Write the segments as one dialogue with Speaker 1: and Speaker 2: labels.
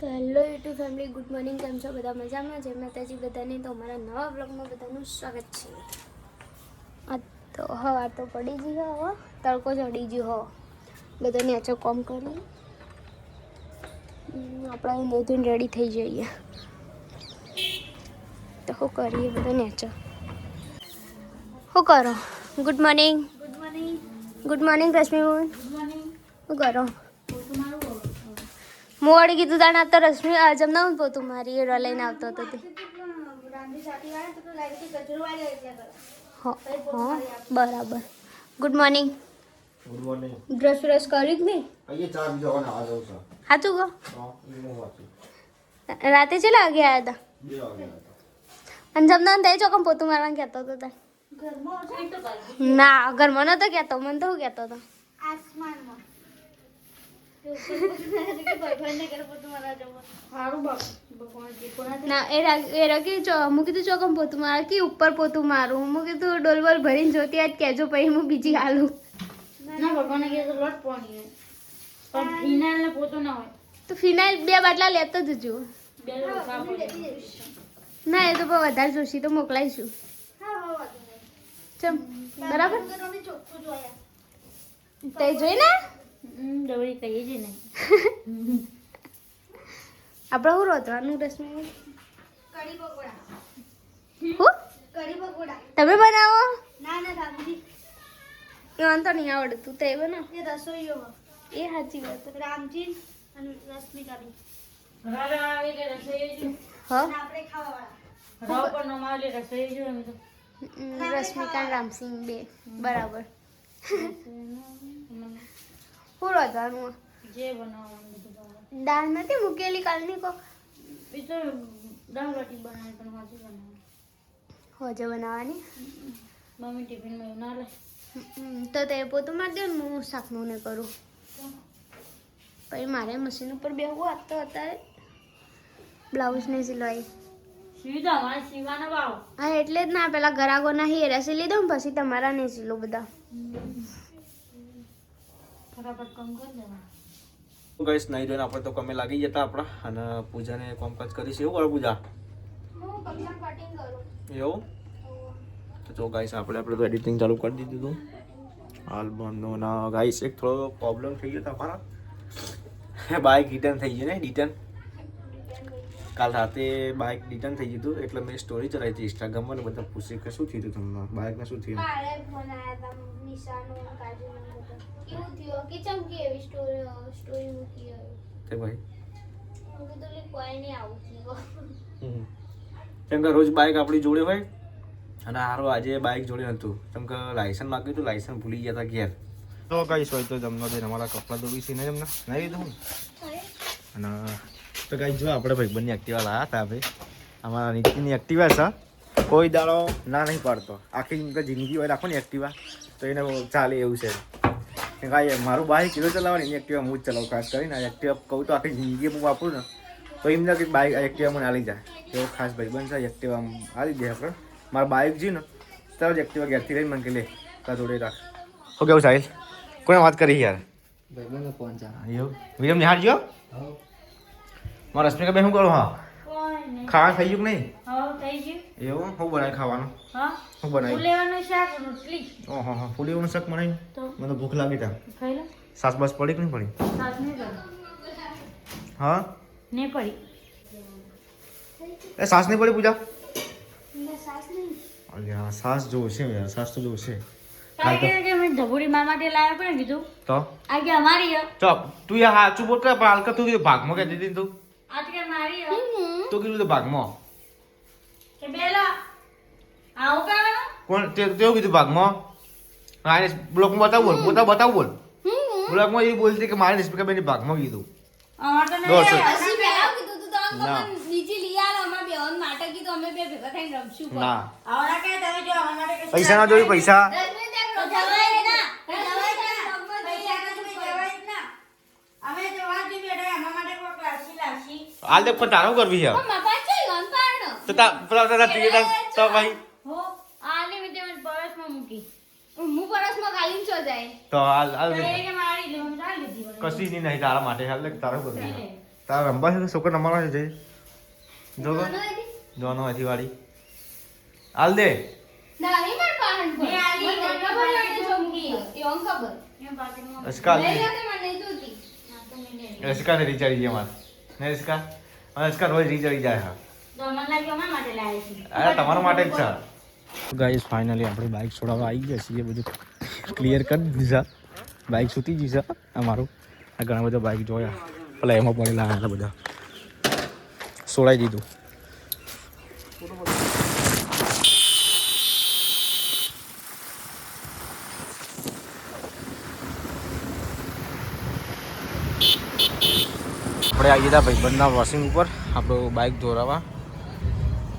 Speaker 1: તો hello YouTube family, good morning. કેમ છો બધા? મજામાં? જય માતાજી બધાને. તો અમારા નવા બ્લોગમાં બધાનું સ્વાગત છે. આ તો હવા તો પડી ગઈ, હવે તડકો ચડી ગયો. બધાને આચો કોમ કરી આપણે મોધું રેડી થઈ જઈએ. તો શું કરીએ બધા નેચો? શું કરો? Good morning.
Speaker 2: Good morning.
Speaker 1: Good morning Rashmi.
Speaker 2: Good morning.
Speaker 1: શું કરો?
Speaker 2: પોતું મારું
Speaker 1: મોડી કીધું તાણે આ તો રશ્મિ આજમ ના હું પોતું મારી એડવા લઈને આવતો હતો તે.
Speaker 2: રાંધી સાટી વાળે તો લાગી કચરો વાળે એટલે કરો.
Speaker 1: હા બરાબર. Good morning.
Speaker 3: Good morning.
Speaker 1: Brush brush કર્યું જ નહીં?
Speaker 3: અહીંયા ચા પીવા ના જાવ છો.
Speaker 1: સાચું કહો.
Speaker 3: હા, હું વાંચું.
Speaker 1: રાતે ચેલા વાગે આવ્યા હતા?
Speaker 3: 2 વાગ્યા હતા.
Speaker 1: અને જમના તે ચોકમ પોતું મારવાનું કહેતો હતો તાર.
Speaker 2: ઘરમાં ઓછાઈ તો કરી
Speaker 1: ના ઘરમાં નતો કહેતો, મને તો શું કહેતો હતો?
Speaker 2: આસમાનમાં બોયફ્રેન્ડને ઘરે પોતું મારવા જવું સારું ભગવાન જે કોના
Speaker 1: ના એ રકી હું કીધું ચોકમ પોતું મારે કે ઉપર પોતું મારું. હું કીધું ડોલવલ ભરીને જોતી આજ કહેજો પછી હું બીજી હાલું.
Speaker 2: ના ભગવાનને કહે તો લોટ પાણી પણ ફિનાઇલ ને પોતું ના હોય
Speaker 1: તો ફિનાઇલ 2 બાટલા લેતો જજો.
Speaker 2: બે લોકા પડે
Speaker 1: ના એ તો પણ વધારે જોશી તો મોકલાઈશું. ચમ બરાબર
Speaker 2: ચોખ્ખું જોયા
Speaker 1: તે જોઈ ને
Speaker 2: દવડી કહીએ છે ને
Speaker 1: આપણે શું રોતવાનું રસમ
Speaker 2: કઢી પકોડા
Speaker 1: હું
Speaker 2: કઢી પકોડા
Speaker 1: તમે બનાવો?
Speaker 2: ના ના રામજી
Speaker 1: એ વાંધો નહીં આવડતું તો એ બનાવ.
Speaker 2: એ રસોઈઓ
Speaker 1: એ સાચી વાત.
Speaker 2: રામજી અને રશ્મિકાબી
Speaker 1: હા
Speaker 2: આપણે ખાવા
Speaker 1: રશ્મિકા રામસિંહ 2 બરાબર. શું રોતવાનું?
Speaker 2: જે બનાવવાનું બધું ભાવે.
Speaker 1: દાળ નથી મૂકેલી કાલની કોક
Speaker 2: એ તો દાળ બાટી બનાવી પણ હાજી બનાવી
Speaker 1: હોજે બનાવવાની?
Speaker 2: મમ્મી ટિફિનમાં એવું ના લે
Speaker 1: તો તે પોતું મારી દે ને હું શાકનું ને કરું. પછી મારે મશીન ઉપર બેસવું આપતો અત્યારે બ્લાઉઝ ને સિલાઈ.
Speaker 2: સીધા અમારે સીવાના ભાવ
Speaker 1: હા એટલે જ ના પેલા ગરાગોના હેરા સિલી દઉં પછી તમારા ને સિલો બધા.
Speaker 2: ફટાફટ કામ કરી દેવા
Speaker 3: ગાઈસ નહીં જોઈને આપણે તો કમે લાગી જતા આપણા અને પૂજાને કામકાજ કરીશું. એવું કરો પૂજા?
Speaker 1: હું કપડાં કટિંગ કરું.
Speaker 3: એવું તો જો ગાઈસ આપણે તો એડિટિંગ ચાલુ કરી દીધું હતું આલ્બમનો. ના ગાઈસ એક થોડો પ્રોબ્લેમ થઈ ગયો હતો અમારા. બાઇક રિટર્ન થઈ ગયું ને રિટર્ન. કાલ રાતે બાઇક રિટર્ન થઈ ગયું હતું એટલે મેં સ્ટોરી ચલાવી હતી ઇન્સ્ટાગ્રામમાં ને બધા પૂછે કે શું થયું હતું તમને, બાઇકને શું થયું?
Speaker 1: કાલે ફોન આયા હતા નિશાનો કાજુનો બધા. કેવું થયું કે ચમ કે એવી સ્ટોરી મૂકી આવ્યો.
Speaker 3: તે ભાઈ
Speaker 1: હું કીધું લે કોઈ નહીં આવું થયું.
Speaker 3: કેમ કે રોજ બાઇક આપણી જોડે હોય અને હારો આજે બાઇક જોડે હતું કેમ કે લાયસન્સ માગ્યું હતું, લાયસન્સ ભૂલી ગયા હતા ઘેર. તો કઈ હોય તો જમનો દે અમારા કપડાં ધોવી છે ને જમના નહીં દઉં અને તો કઈ જો આપણે ભાઈ બંને એક્ટિવા લાવ્યા હતા ભાઈ. અમારા નીતિની એક્ટિવા છે, કોઈ દાડો ના નહીં પાડતો. આખી જિંદગી હોય રાખો ને એક્ટિવા તો એને ચાલે એવું છે. કાંઈ મારું બાઇક કીધું ચલાવવાની એની એક્ટિવા હું જ ચલાવું ખાસ કરીને. એક્ટિવા કહું તો આખી જિંદગી હું વાપરું ને તો એમને કંઈક બાઇક એક્ટિવા મને આલી જાય. એવો ખાસ ભાઈ બનશે એક્ટિવા આલી દે આપણે. મારા બાઇક છે ને તરત એક્ટિવા ઘેરથી લઈને મને કે લે તારા જોડે રાખ. શું કેવું સાહિલ? કોને વાત કરી યાર? એવું વિરમ નિહાળ ગયો મારા રશ્મિકા બેન શું કરું? હા
Speaker 2: કોઈ નહીં
Speaker 3: ખાવાનું થઈ ગયું કે નહીં?
Speaker 2: હા થઈ ગયું
Speaker 3: એવું શું બનાવી ખાવાનું?
Speaker 2: હા
Speaker 3: શું બનાવી?
Speaker 2: ફુલેવાનું શાક રોટલી
Speaker 3: ઓહો હો ફૂલીનું શાક બનાવી.
Speaker 2: તો
Speaker 3: મને તો ભૂખ લાગી તા.
Speaker 2: ખાઈ લો
Speaker 3: સાસ બાસ પડી કે નહીં પડી?
Speaker 2: સાસ નહીં પડી
Speaker 3: હા
Speaker 2: નહીં પડી
Speaker 3: એ સાસ નહીં પડી પૂજા?
Speaker 1: ના સાસ નહીં.
Speaker 3: અલ્યા સાસ જોશે યાર, સાસ તો જોશે.
Speaker 2: કાંઈ કે મેં ધબુડી મા માટે લાવ્યા પણ કીધું
Speaker 3: તો
Speaker 2: આ કે અમારી હે
Speaker 3: ચપ તું યાર સાચું બોલ પણ હાલકા તું કીધું ભાગમાં કે દીધી તું
Speaker 2: આ કે મારી હે
Speaker 3: તું કીધું તો ભાગમાં
Speaker 2: કે બેલા આવું કરવાનું
Speaker 3: કોણ તેવું કીધું ભાગમાં? હા બ્લોકમાં બતાવું બોલ બતાવું બોલ બ્લોકમાં એ બોલતી કે મારે રશ્મિકા બેન ભાગમાં કીધું.
Speaker 2: અમાર તો
Speaker 3: દોઢસો.
Speaker 2: નહીં
Speaker 1: પછી પહેલા કીધું તું તો
Speaker 3: ના.
Speaker 1: આમ બીજી લઈ આલો અમાર બેન માટે કીધું અમે બે ભેગા થઈને રમશું.
Speaker 3: ના
Speaker 2: આવડા કે તમે જો અમાર માટે કશું
Speaker 3: પૈસા ના જોયું પૈસા.
Speaker 1: રશ્મિ તે
Speaker 2: તો
Speaker 1: રમવા
Speaker 2: જવાય
Speaker 1: દે
Speaker 2: ના
Speaker 1: ના.
Speaker 2: જવાય ના
Speaker 1: રમવા દે.
Speaker 2: પૈસા તો તમે જવાય જ ના અમે તો વાત જોઈ બેઠા અમાર માટે કોઈ ક્લાસી લાસી
Speaker 3: હાલ દેખ પણ તારું કરવી છે
Speaker 1: પણ માપા છે ગન પાડો.
Speaker 3: તો તા પેલા તારા ટિકિટ તો ભાઈ
Speaker 2: હો આલી મેં તે બરસમાં મૂકી
Speaker 1: હું પરસમાં ગાલીન છો જાય.
Speaker 3: તો હાલ હાલ
Speaker 2: તો એ કે મારી લે હું ચાલી દીધી
Speaker 3: કશી નહીં તારા માટે હાલ દેખ તારું કરવી છે. તારા રમવા છે છોકરા રમવા છે જો
Speaker 1: નાનો હતી?
Speaker 3: જોનો હતી વાળી હાલ દે
Speaker 1: નાની માર પાહન પર.
Speaker 2: મેં આલી
Speaker 1: મને
Speaker 2: ઓન
Speaker 1: ખબર
Speaker 2: ખબર
Speaker 1: હતી ચોમકી. એ ઓન ખબર.
Speaker 2: એમ પાટીમાં
Speaker 3: રસકા
Speaker 1: લઈ જા તો મને જોતી.
Speaker 2: હા તો મેં લઈ
Speaker 3: રસકા ને રીચાડી જાય મારે ને રસકા રસકા રોજ રીચાડી જાય હા
Speaker 2: તો મને લાગ્યું અમારા માટે લાવી છે
Speaker 3: અરે તમારા માટે જ છે ગાઈસ ફાઇનલી આપણે બાઇક છોડાવવા આવી ગયા છીએ બધું ક્લિયર કરી દીધા બાઇક સૂતી ગઈ છે અમારું આ ઘણા બધા બાઇક જોયા પેલા એમાં પડેલા હતા બધા છોડાવી દીધું આપણે આવી ગયા ભાઈબંધના વોશિંગ ઉપર આપણું બાઇક ધોરાવા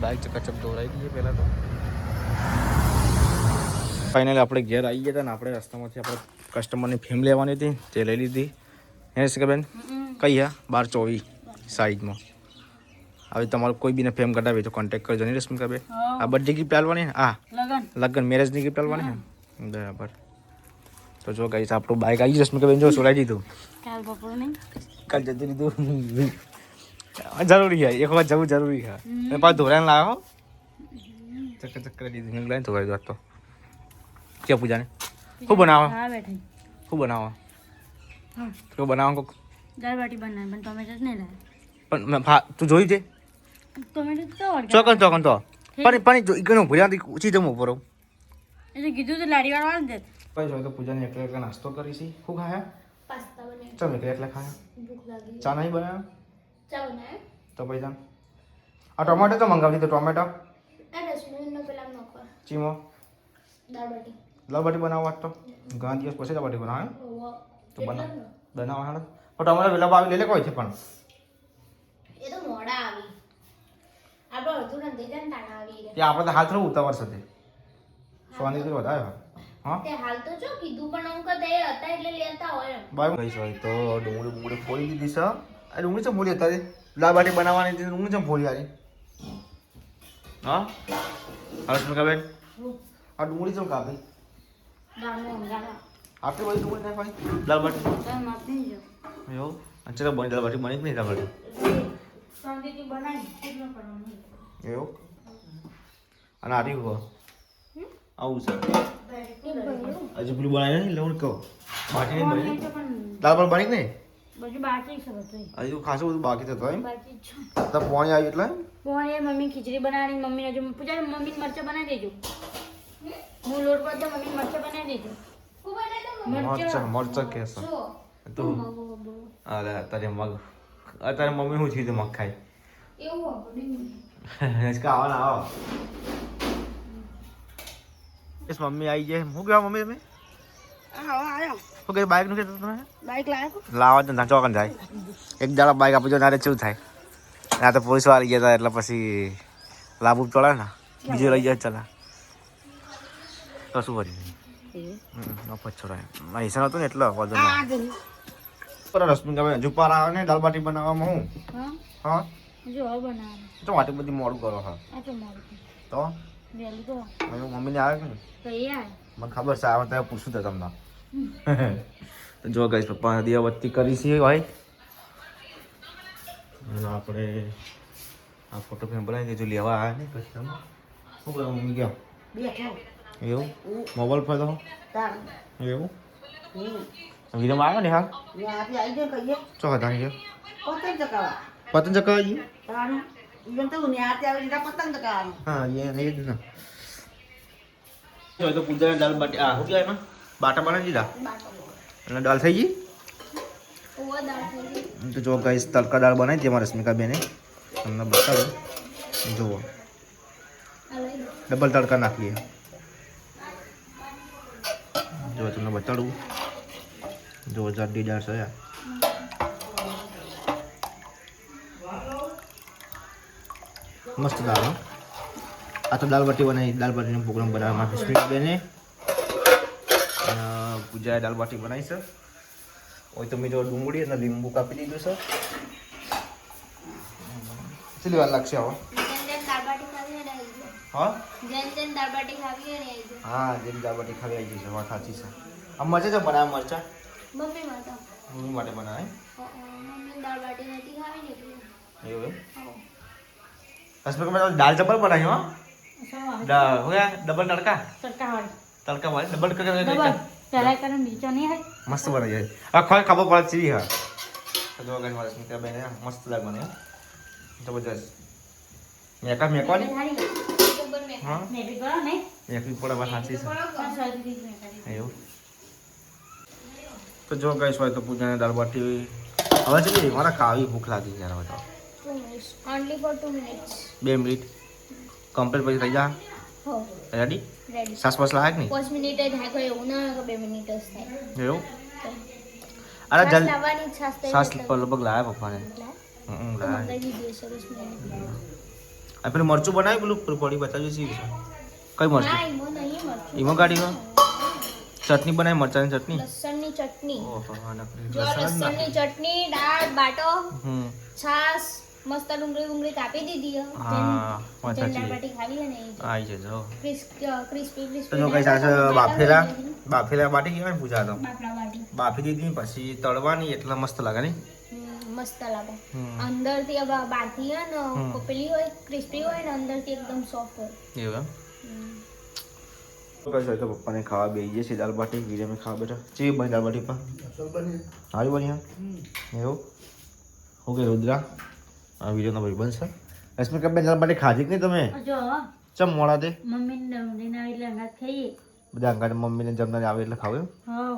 Speaker 3: બાઇક ચકાચક ધોરાઈ દઈએ પહેલાં તો ફાઇનલી આપણે ઘેર આવી ગયા હતા ને આપણે રસ્તામાંથી આપણે કસ્ટમરની ફેમ લેવાની હતી તે લઈ લીધી હે બેન કઈ હા 1224 સાઈઝમાં હવે તમારું કોઈ બીને ફેમ કઢાવી તો કોન્ટેક્ટ કરજો નહીં રશ્મિકાબેન આ બર્થડે ગિફ્ટ આલવાની ને હા લગ્ન મેરેજની ગિફ્ટ આલવાની ને બરાબર તો જો ગાઈસ આપણું બાઇક આવી રશ્મિકાબેન જો છોડાવી દીધું
Speaker 2: કાલ બપોર નહીં
Speaker 3: કાલ જતું લીધું જરૂરી છે એક વખત જવું જરૂરી છે અને પાછું ધોરાને લાવો ચક્કર ચક્કર દીધું લઈને ધોરાઈ દો તો ક્યાં પૂજાને શું બનાવો
Speaker 2: હા બેઠી
Speaker 3: શું બનાવો
Speaker 2: હા
Speaker 3: શું બનાવો કોક
Speaker 2: દાળ બાટી બનાવી પણ ટોમેટો જ નહીં લાવે
Speaker 3: પણ તું જોઈ દે
Speaker 2: ટોમેટો તો વળગ્યા.
Speaker 3: ચોકન ચોકન તો પણ જો ઈકનો ભૂજાથી ઊંચી જમવું પડો
Speaker 2: એ તો કીધું તો લારી વાળા દે
Speaker 3: પછી જો તો પૂજાને એકલા એકલા નાસ્તો કરી છે શું ખાયા
Speaker 1: પાસ્તા બનાવ્યો.
Speaker 3: ચમ એકલા એકલા ખાયા
Speaker 1: ભૂખ લાગી.
Speaker 3: ચા નહીં બનાવ્યો
Speaker 1: ચા બનાવ્યો.
Speaker 3: તો પૈસા આ ટોમેટો તો મંગાવી દીધો ટોમેટો
Speaker 1: આ રસમલાઈનો પેલા નાખવા.
Speaker 3: ચીમો
Speaker 1: દાળ બાટી.
Speaker 3: દાળ બાટી બનાવવા તો ઘણા દિવસ પછી દાળ બાટી બનાવે
Speaker 1: ઓવા.
Speaker 3: તો બનાવવા હાડો પણ ટોમેટો વેલા આવી લઈ લે કોઈ છે પણ
Speaker 1: એ તો મોડા આવી. આપણે અડધું નથી જાય ને તાણા આવી રે.
Speaker 3: તે આપણે તો હાલ થોડું ઉતાવળ સાથે સોની તો વધારે હા
Speaker 1: તે હાલ તો જો કીધું પણ અમુક દે હતા એટલે લેતા હોય એમ.
Speaker 3: બાય ગઈ હોય તો ડુંગળી બુંગળી ફોડી દીધી છે આ ડુંગળી ચમ ફોડી અત્યારે દાળ બાટી બનાવવાની હતી ડુંગળી ચમ ફોડી આરી હા હર્ષમિકાબેન આ ડુંગળી ચમ કાપી
Speaker 2: દાળનો અંગારા
Speaker 3: આટલી બધી ડુંગળી નાખવાની દાળ બાટી
Speaker 2: તમે માપ નહીં જો
Speaker 3: એવું અચ્છા બની દાળ બાટી બની જ નહીં દાળ બાટી
Speaker 2: શાંતિથી બનાવી કેટલું કરવાનું
Speaker 3: એવું અને આરી હો આવું છે હજી પેલું બનાવી નહીં એટલે હું કહું બાટી નહીં બની દાળ બાટી બની નહીં
Speaker 2: બધું બાકી છે બધું
Speaker 3: હજુ ખાસું બધું બાકી થતું એમ
Speaker 2: બાકી જ છે
Speaker 3: તો પાણી આવ્યું એટલે
Speaker 2: પોણી એ મમ્મી ખીચડી બનાવવાની મમ્મીને હજુ પૂજા મમ્મી મરચાં બનાવી દેજો હું લોટ પર મમ્મી મરચાં બનાવી દેજો
Speaker 1: હું બનાવી દઉં.
Speaker 3: મરચા મરચા કે છે
Speaker 1: જો.
Speaker 3: તો અરે તારે મગ અત્યારે મમ્મી શું થયું મગ ખાય
Speaker 1: એવું આપણું.
Speaker 3: આવો ને આવો બસ મમ્મી આવી જાય હું કહેવા મમ્મી તમે શું કહે બાઇક નું કહેતો તમે
Speaker 2: બાઈક લાવ્યો
Speaker 3: લાવવા તો ચોકન જાય એક દાડા બાઇક આપી જો નારે શું થાય આ તો પોલીસ વાળી ગયા હતા એટલે પછી લાવવું જ પડે ને બીજું લઈ જાય ચલા તો શું કર્યું મફત છોડાય હિસાબ હતો ને એટલે વધુ રશ્મિકાબેન હજુ પાર આવે ને દાળ બાટી બનાવવામાં હું
Speaker 2: હા
Speaker 3: હા
Speaker 2: હજુ હવે બનાવવાનું
Speaker 3: તો માટે બધી મોડું કરો હા
Speaker 2: આ તો મારું
Speaker 3: તો
Speaker 2: વહેલું તો
Speaker 3: હવે મમ્મીને આવે કે નહીં
Speaker 2: કઈ યાર
Speaker 3: મને ખબર છે આવે ત્યારે પૂછું તો તમને તો જો ગઈ પપ્પા દિયાવત્તી કરી છે ભાઈ અને આપણે આ ફોટો ફ્રેમ બનાવી દેજો લેવા આવ્યા ને પછી તમે શું કરો મમ્મી કહો એવું મોબાઈલ પર તો એવું વિરમ આવ્યો ને હા ચો હતા ને પતંગ ચકાવી હા એ જ ને તો પૂજા દાળ બાટી આ શું કહેવાય એમાં બાટા બનાવી દીધા અને દાળ થઈ ગઈ
Speaker 1: ઓવા દાળ થઈ ગઈ.
Speaker 3: તો જો ગાઈસ તડકા દાળ બનાવી હતી અમારા રશ્મિકાબેને તમને બતાવું જુઓ
Speaker 1: આ લઈ લો.
Speaker 3: ડબલ તડકા નાખીએ જો તમને બતાડું જો જાડી દાળ છે મસ્ત દાળ હો. આ તો દાળ બાટી બનાવી દાળ બાટીનો પ્રોગ્રામ બનાવવામાં રશ્મિકાબેને પૂજાએ દાળ બાટી બનાવી છે હોય તમે જો ડુંગળી અને લીંબુ કાપી દીધું છે કેટલી વાર લાગશે હવે
Speaker 1: જેન જેન દાળ બાટી ખાવી હોય ને આવી જાઓ.
Speaker 3: હા
Speaker 1: જેન જેન દાળ બાટી ખાવી હોય ને આવી જાઓ.
Speaker 3: હા જેમ દાળ બાટી ખાવી આવી જશે વાત સાચી છે આ મરચા છે બનાવ્યા મરચા
Speaker 1: મમ્મી માટે
Speaker 3: મમ્મી માટે બનાવે
Speaker 1: મમ્મી દાળ બાટી નથી ખાવી
Speaker 3: એવું એમ દાલ જબર બનાવી હો हो गया डबल तड़का
Speaker 2: તડકા વાળી
Speaker 3: डबल
Speaker 2: ડબલ પહેલા કરે બીજો નહીં હોય
Speaker 3: मस्त बनाई है अब खोल खबर पड़ चुकी है तो गाइस हमारे स्मिता बहन है मस्त लग बने जबरदस्त मेका मेकवानी हां
Speaker 2: મેં બી કરો ને
Speaker 3: एक भी पड़ा बात साची से
Speaker 2: સાચી મેં કરી
Speaker 3: आयो तो जो गाइस હોય તો પૂજાને દાળ બાટી હવે ચલી મારા ખાવી ભૂખ લાગી યાર હવે તો
Speaker 1: 2 minutes. Only for 2 minutes.
Speaker 3: 2 minute complete પછી થઈ જા
Speaker 1: હો
Speaker 3: રેડી
Speaker 1: રેડી
Speaker 3: સાસ બસ લાયક નહીં
Speaker 1: 5 મિનિટ જ થાય કોઈ એવું ના હોય કે 2 મિનિટ જ થાય
Speaker 3: એવું અરે
Speaker 1: છાશ
Speaker 3: જલ્દી
Speaker 1: લાવવાની છાશ થઈ
Speaker 3: સાસ પર લગભગ લાયા પપ્પાને લાયા
Speaker 1: મંગાઈ દીધી સરસ મેં
Speaker 3: આ પેલું મરચું બનાવ્યું પેલું પડી બતાવ્યું છે કઈ મરચું
Speaker 1: ના ઈમો નહીં મરચું
Speaker 3: ઈમો ગાડી હો ચટણી બનાવી મરચાની ચટણી
Speaker 1: લસણની ચટણી
Speaker 3: ઓહો
Speaker 1: જો લસણની ચટણી દાળ બાટો
Speaker 3: હમ
Speaker 1: છાશ મસ્ત ડુંગળી કાપી દીધી
Speaker 3: હા વાત
Speaker 1: દાળ
Speaker 3: સાચી
Speaker 1: બાટી ખાવી હોય ને એ
Speaker 3: આઈ છે જો
Speaker 1: ક્રિસ્પી
Speaker 3: તો જો કઈ સાસ બાફેલા બાટી કહેવાય ને પૂજા તો
Speaker 1: બાફલા બાટી
Speaker 3: બાફી દીધી પછી તળવાની એટલે મસ્ત લાગે ને
Speaker 1: મસ્ત લાગે
Speaker 3: હમ.
Speaker 1: અંદરથી હવે બહારથી હે ને
Speaker 3: હમ.
Speaker 1: પેલી હોય ક્રિસ્પી હોય ને અંદરથી એકદમ સોફ્ટ હોય
Speaker 3: એવું એમ તો કઈ તો પપ્પાને ખાવા બેસી જશે દાળ બાટી વીરે મેં ખાવા બેઠા ચેવી બની દાળ બાટી પર સારી બની હા એવું હું કે રુદ્રા આ વીડિયોનો ભાઈ બનશે રશ્મિ કબે દાળ બાટી ખાધી કે નહીં તમે
Speaker 2: જો
Speaker 3: ચમ મોડા દે
Speaker 2: મમ્મીને રમડીને એટલે અંગાત ખાઈએ
Speaker 3: બધા અંગાને મમ્મીને જમનાર આવે એટલે ખાવ એમ
Speaker 2: હા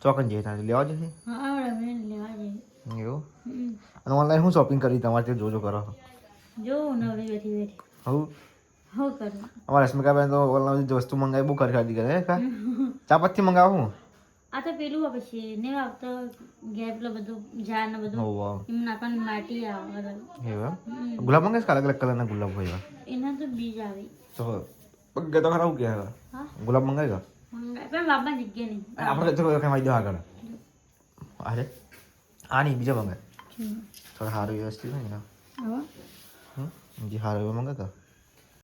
Speaker 3: ચોકન જઈએ ત્યાં લેવા જશે
Speaker 2: હા રમડીને લેવા જઈએ
Speaker 3: એવું
Speaker 2: હમ.
Speaker 3: અને ઓનલાઈન હું શોપિંગ કરી તમારે ત્યાં જોજો કરો
Speaker 2: જો નવરી બેઠી બેઠી
Speaker 3: હું
Speaker 2: હું કરું
Speaker 3: અમારા રશ્મિકાબેન તો ઓનલાઈન જે વસ્તુ મંગાવી બહુ ખરીદી કરે કા ચા પત્તી મંગાવું
Speaker 2: આ તો પેલું આવે પછી ને આવતો ગેપ લો બધું ઝાડ ને બધું
Speaker 3: હોવ
Speaker 2: એમ નાખવાની માટી આવે અલગ.
Speaker 3: એવું
Speaker 2: હમ.
Speaker 3: એમ ગુલાબ મંગાવીશ કે અલગ અલગ કલરના ગુલાબ હોય એવા?
Speaker 2: એના તો બીજ આવે
Speaker 3: તો પગે તો ખરાબ કે
Speaker 2: હા
Speaker 3: ગુલાબ મંગાવી
Speaker 2: મંગાય પણ બાપા જગ્યા નહીં
Speaker 3: આપણે તો કઈ માહિતી આગળ અરે આ નહીં બીજા મંગાય
Speaker 2: હમ.
Speaker 3: થોડા સારું વ્યવસ્થિત હોય ને
Speaker 2: હવે
Speaker 3: હમ જે સારું એવા મંગાતા